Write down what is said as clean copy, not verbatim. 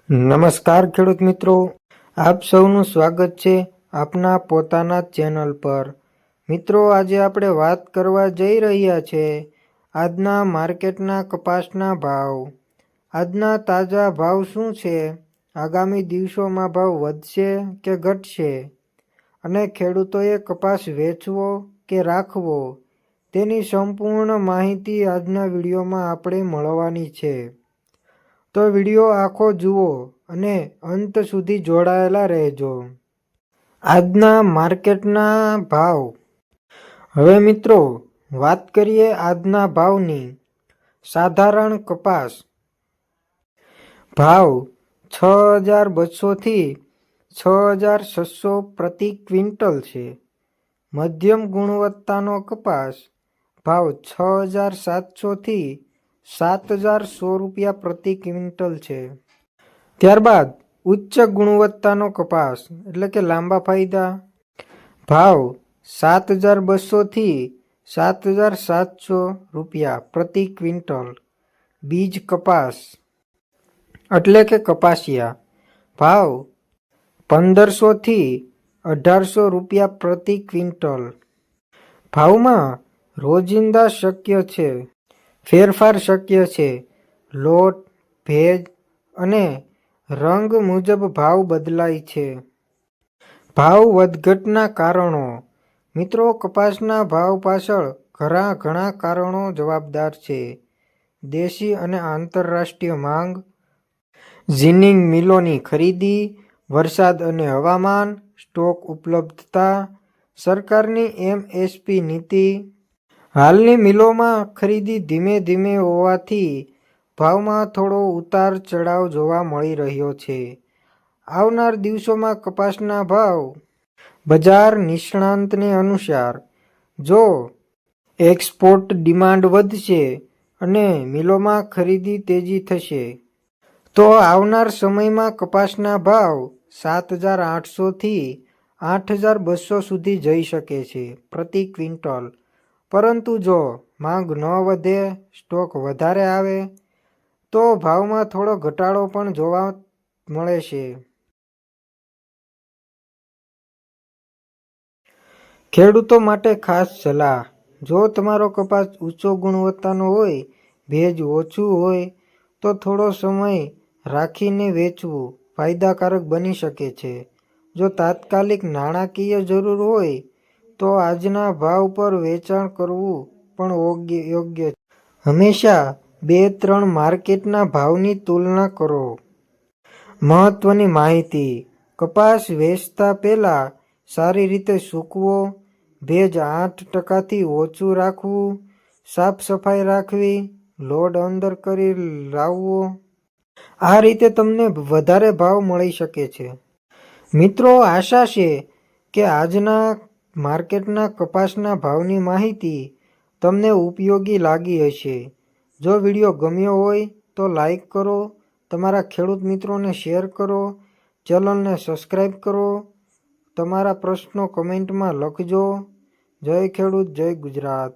નમસ્કાર ખેડૂત મિત્રો, આપ સૌનું સ્વાગત છે આપના પોતાના ચેનલ પર। મિત્રો, આજે આપણે વાત કરવા જઈ રહ્યા છે આજના માર્કેટના કપાસના ભાવ। આજના તાજા ભાવ શું છે, આગામી દિવસોમાં ભાવ વધશે કે ઘટશે, અને ખેડૂતોએ કપાસ વેચવો કે રાખવો તેની સંપૂર્ણ માહિતી આજના વિડીયોમાં આપણે મળવાની છે। તો વિડીયો આખો જુઓ અને અંત સુધી જોડાયેલા રહેજો। આજના માર્કેટના ભાવ। હવે મિત્રો વાત કરીએ આજના ભાવની। સાધારણ કપાસ ભાવ 6,200 થી 6,600 પ્રતિ ક્વિન્ટલ છે। મધ્યમ ગુણવત્તાનો કપાસ ભાવ 6,700 થી 7,100 રૂપિયા પ્રતિ ક્વિન્ટલ છે। ત્યારબાદ ઉચ્ચ ગુણવત્તાનો કપાસ એટલે કે લાંબા ફાયદા ભાવ 7,200 થી 7,700 રૂપિયા પ્રતિ ક્વિન્ટલ। બીજ કપાસ એટલે કે કપાસિયા ભાવ 1,500 થી 1,800 રૂપિયા પ્રતિ ક્વિન્ટલ। ભાવમાં રોજિંદા શક્ય છે ફેરફાર શક્ય છે। લોટ, ભેજ અને રંગ મુજબ ભાવ બદલાય છે। ભાવ વધઘટના કારણો। મિત્રો, કપાસના ભાવ પાછળ ઘણા કારણો જવાબદાર છે। દેશી અને આંતરરાષ્ટ્રીય માંગ, જીનિંગ મિલોની ખરીદી, વરસાદ અને હવામાન, સ્ટોક ઉપલબ્ધતા, સરકારની એમએસપી નીતિ। હાલની મિલોમાં ખરીદી ધીમે હોવાથી ભાવમાં થોડો ઉતાર ચઢાવ જોવા મળી રહ્યો છે। આવનાર દિવસોમાં કપાસના ભાવ। બજાર નિષ્ણાંતને અનુસાર, જો એક્સપોર્ટ ડિમાન્ડ વધશે અને મિલોમાં ખરીદી તેજી થશે, તો આવનાર સમયમાં કપાસના ભાવ 7,800 થી 8,200 સુધી જઈ શકે છે પ્રતિ ક્વિન્ટલ। પરંતુ જો માંગ ન વધે, સ્ટોક વધારે આવે, તો ભાવમાં થોડો ઘટાડો પણ જોવા મળે છે। ખેડૂતો માટે ખાસ સલાહ। જો તમારો કપાસ ઉચ્ચ ગુણવત્તાનો હોય, ભેજ ઓછું હોય, તો થોડો સમય રાખીને વેચવું ફાયદાકારક બની શકે છે। જો તાત્કાલિક નાણાકીય જરૂર હોય, તો આજના ભાવ પર વેચાણ કરવું પણ યોગ્ય છે। હંમેશા 2-3 માર્કેટના ભાવની તુલના કરો। મહત્વની માહિતી। કપાસ વેચતા પહેલા સારી રીતે સૂકવો, ભેજ 8% થી ઓછું રાખવું, સાફ સફાઈ રાખવી, લોડ અંદર કરી લાવવો। આ રીતે તમને વધારે ભાવ મળી શકે છે। મિત્રો, આશા છે કે આજના માર્કેટના કપાસના ભાવની માહિતી તમને ઉપયોગી લાગી હશે। જો વિડીયો ગમ્યો હોય તો લાઈક કરો, તમારા ખેડૂત મિત્રોને શેર કરો, ચેનલને સબસ્ક્રાઈબ કરો, તમારા પ્રશ્નો કમેન્ટમાં લખજો। જય ખેડૂત, જય ગુજરાત।